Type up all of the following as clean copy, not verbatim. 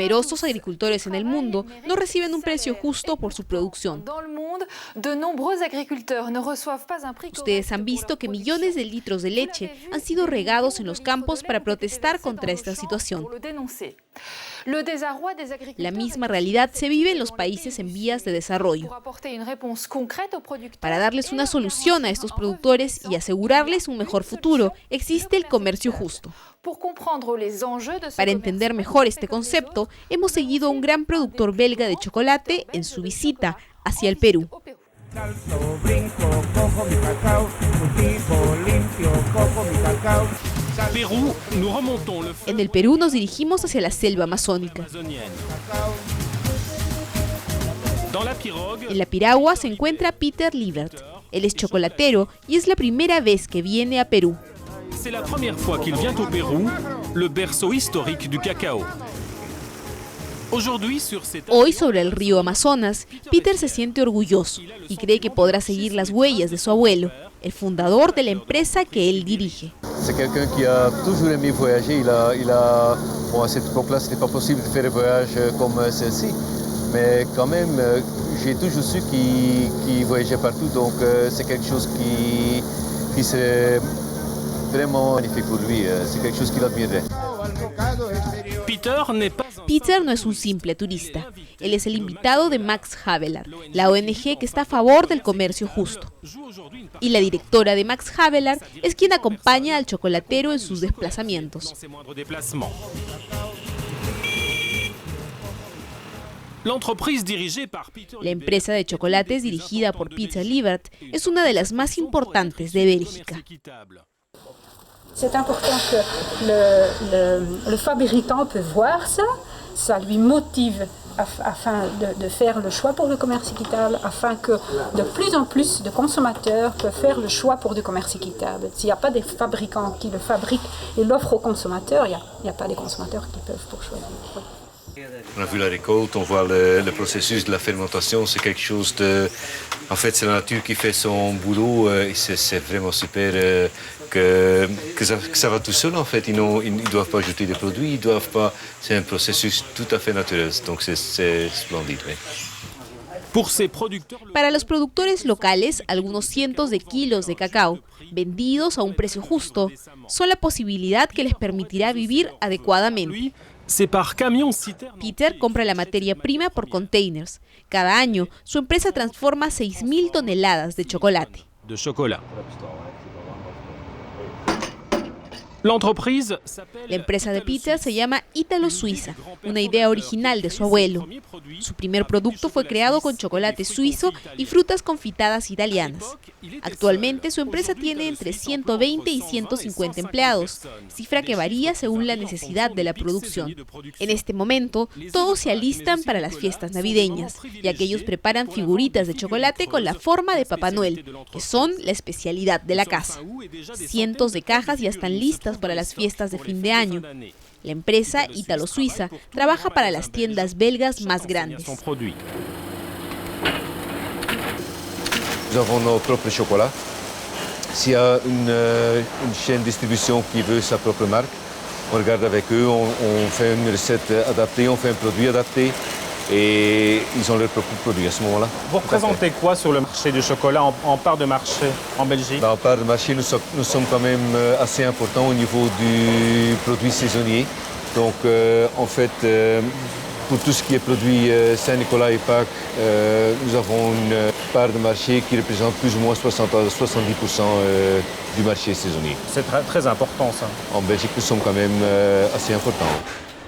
numerosos agricultores en el mundo no reciben un precio justo por su producción. Ustedes han visto que millones de litros de leche han sido regados en los campos para protestar contra esta situación. La misma realidad se vive en los países en vías de desarrollo. Para darles una solución a estos productores y asegurarles un mejor futuro, existe el comercio justo. Para entender mejor este concepto, hemos seguido a un gran productor belga de chocolate en su visita hacia el Perú. En el Perú nos dirigimos hacia la selva amazónica. En la piragua se encuentra Peter Liebert. Él es chocolatero y es la primera vez que viene a Perú. C'est la première fois qu'il vient au Pérou, le berceau historique du cacao. Hoy, sobre el río Amazonas, Peter se siente orgulloso y cree que podrá seguir las huellas de su abuelo, el fundador de la empresa que él dirige. C'est quelqu'un qui a toujours aimé voyager. Bon, à cette époque-là, c'était pas possible de faire des voyages comme celle-ci, mais quand même, j'ai toujours su qu'il voyageait partout. Donc, c'est quelque chose qui serait vraiment magnifique pour lui. C'est quelque chose qu'il admirerait. Peter no es un simple turista. Él es el invitado de Max Havelaar, la ONG que está a favor del comercio justo. Y la directora de Max Havelaar es quien acompaña al chocolatero en sus desplazamientos. La empresa de chocolates dirigida por Peter Liebert es una de las más importantes de Bélgica. C'est important que le fabricant peut voir ça, ça lui motive afin de faire le choix pour le commerce équitable, afin que de plus en plus de consommateurs peuvent faire le choix pour du commerce équitable. S'il n'y a pas des fabricants qui le fabriquent et l'offrent aux consommateurs, il n'y a pas des consommateurs qui peuvent pour choisir. On a vu la récolte, on voit le processus de la fermentation, c'est quelque chose de... En fait, c'est la nature qui fait son boulot et c'est vraiment super que ça va tout seul en fait. Ils ne doivent pas ajouter des produits, ils doivent pas... C'est un processus tout à fait naturel, donc c'est splendide. Oui. Para los productores locales, algunos cientos de kilos de cacao, vendidos a un precio justo, son la posibilidad que les permitirá vivir adecuadamente. Peter compra la materia prima por containers. Cada año, su empresa transforma 6.000 toneladas de chocolate. La empresa de Peter se llama Ítalo Suiza, una idea original de su abuelo. Su primer producto fue creado con chocolate suizo y frutas confitadas italianas. Actualmente su empresa tiene entre 120 y 150 empleados, cifra que varía según la necesidad de la producción. En este momento, todos se alistan para las fiestas navideñas, ya que ellos preparan figuritas de chocolate con la forma de Papá Noel, que son la especialidad de la casa. Cientos de cajas ya están listas para las fiestas de fin de año. La empresa Ítalo Suiza trabaja para las tiendas belgas más grandes. Nous avons nos propres chocolats. S'il y a une chaîne de distribution qui veut sa propre marque, on regarde avec eux, on fait une recette adaptée, on fait un produit adapté et ils ont leur propre produit à ce moment-là. Vous représentez quoi sur le marché du chocolat en part de marché en Belgique? En part de marché, nous sommes quand même assez importants au niveau du produit saisonnier. Donc en fait, pour tout ce qui est produit Saint-Nicolas et Pâques, nous avons une part de marché qui représente plus ou moins 60 à 70% du marché saisonnier. C'est très important ça. En Belgique, nous sommes quand même assez importants.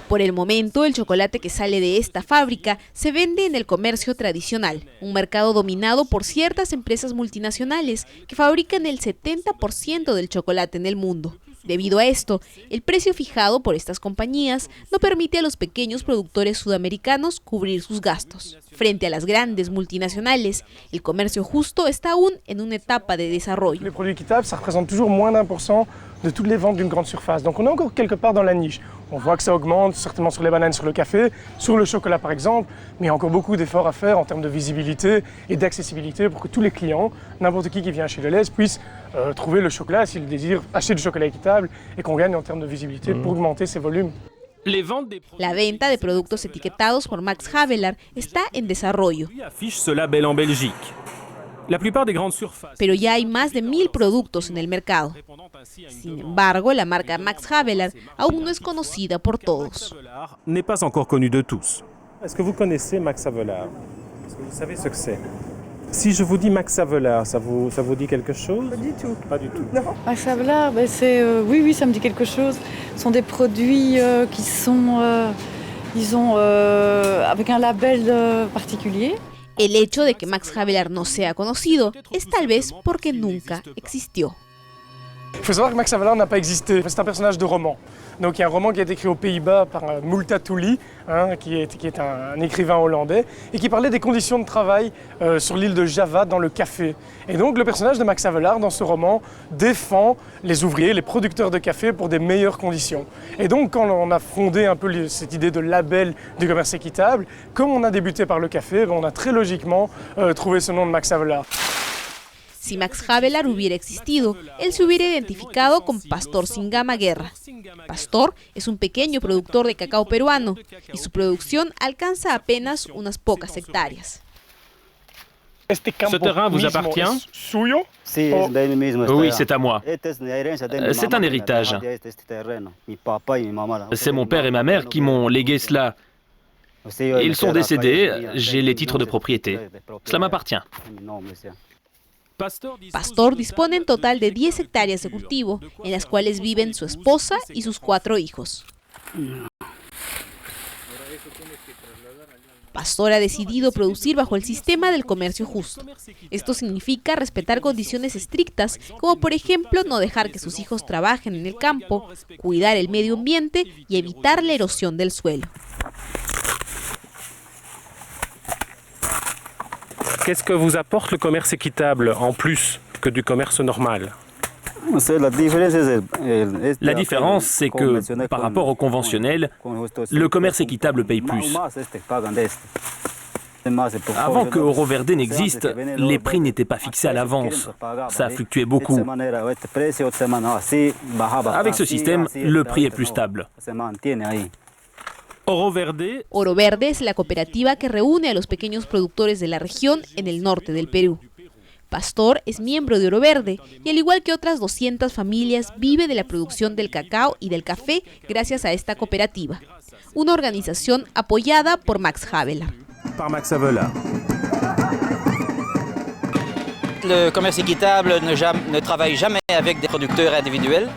Por el momento, el chocolate que sale de esta fábrica se vende en el comercio tradicional, un mercado dominado por ciertas empresas multinacionales que fabrican el 70% del chocolate en el mundo. Debido a esto, el precio fijado por estas compañías no permite a los pequeños productores sudamericanos cubrir sus gastos. Frente a las grandes multinacionales, el comercio justo está aún en una etapa de desarrollo. Les produits équitables, ça représente toujours moins d'1% de toutes les ventes d'une grande surface. Donc on est encore quelque part dans la niche. On voit que ça augmente certainement sur les bananes, sur le café, sur le chocolat par exemple, mais il y a encore beaucoup d'efforts à faire en termes de visibilité et d'accessibilité pour que tous les clients, n'importe qui vient chez Delhaize, puisse trouver le chocolat s'il désire acheter du chocolat équitable et qu'on gagne en termes de visibilité pour augmenter ses volumes. La venta de productos etiquetados por Max Havelaar está en desarrollo. Affiche ce label en Belgique. La plupart des grandes surfaces. Pero ya hay más de 1000 productos en el mercado. Sin embargo, la marca Max Havelaar aún no es conocida por todos. N'est pas encore connu de tous. Est-ce que vous connaissez Max Havelaar? Est-ce que vous savez ce que c'est? Si je vous dis Max Havelaar, ça vous dit quelque chose? Pas du tout. Pas du tout. Non. Max Havelaar, c'est oui, ça me dit quelque chose. Ce sont des produits qui sont, disons, avec un label particulier. El hecho de que Max Havelaar no sea conocido es tal vez porque nunca existió. Il faut savoir que Max Havelaar n'a pas existé, c'est un personnage de roman. Donc il y a un roman qui a été écrit aux Pays-Bas par Multatuli, qui est un écrivain hollandais, et qui parlait des conditions de travail sur l'île de Java dans le café. Et donc le personnage de Max Havelaar dans ce roman défend les ouvriers, les producteurs de café pour des meilleures conditions. Et donc quand on a fondé un peu cette idée de label du commerce équitable, comme on a débuté par le café, on a très logiquement trouvé ce nom de Max Havelaar. Si Max Havelaar hubiera existido, él se hubiera identificado con Pastor Singama Guerra. Pastor es un pequeño productor de cacao peruano y su producción alcanza apenas unas pocas hectáreas. Ce terrain vous appartient? Oui, c'est à moi. C'est un héritage. C'est mon père et ma mère qui m'ont légué cela. Ils sont décédés, j'ai les titres de propriété. Cela m'appartient. Pastor dispone en total de 10 hectáreas de cultivo, en las cuales viven su esposa y sus 4 hijos. Pastor ha decidido producir bajo el sistema del comercio justo. Esto significa respetar condiciones estrictas, como por ejemplo no dejar que sus hijos trabajen en el campo, cuidar el medio ambiente y evitar la erosión del suelo. Qu'est-ce que vous apporte le commerce équitable en plus que du commerce normal? La différence, c'est que, par rapport au conventionnel, le commerce équitable paye plus. Avant que Oro Verde n'existe, les prix n'étaient pas fixés à l'avance. Ça a fluctué beaucoup. Avec ce système, le prix est plus stable. Oro Verde es la cooperativa que reúne a los pequeños productores de la región en el norte del Perú. Pastor es miembro de Oro Verde y al igual que otras 200 familias vive de la producción del cacao y del café gracias a esta cooperativa, una organización apoyada por Max Havelaar. Le commerce équitable ne travaille jamais avec des producteurs individuels.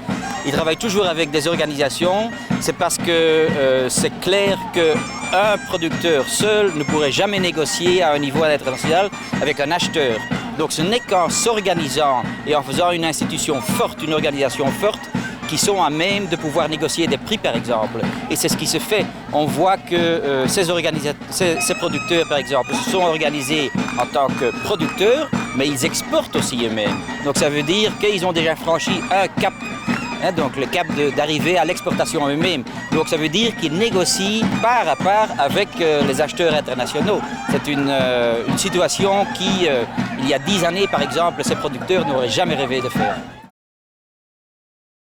Il travaille toujours avec des organisations. C'est parce que c'est clair qu'un producteur seul ne pourrait jamais négocier à un niveau international avec un acheteur. Donc ce n'est qu'en s'organisant et en faisant une institution forte, une organisation forte, qui sont à même de pouvoir négocier des prix, par exemple. Et c'est ce qui se fait. On voit que ces producteurs, par exemple, se sont organisés en tant que producteurs, mais ils exportent aussi eux-mêmes. Donc ça veut dire qu'ils ont déjà franchi un cap, donc le cap d'arriver à l'exportation eux-mêmes. Donc ça veut dire qu'ils négocient part à part avec les acheteurs internationaux. C'est une situation qui, il y a 10 années, par exemple, ces producteurs n'auraient jamais rêvé de faire.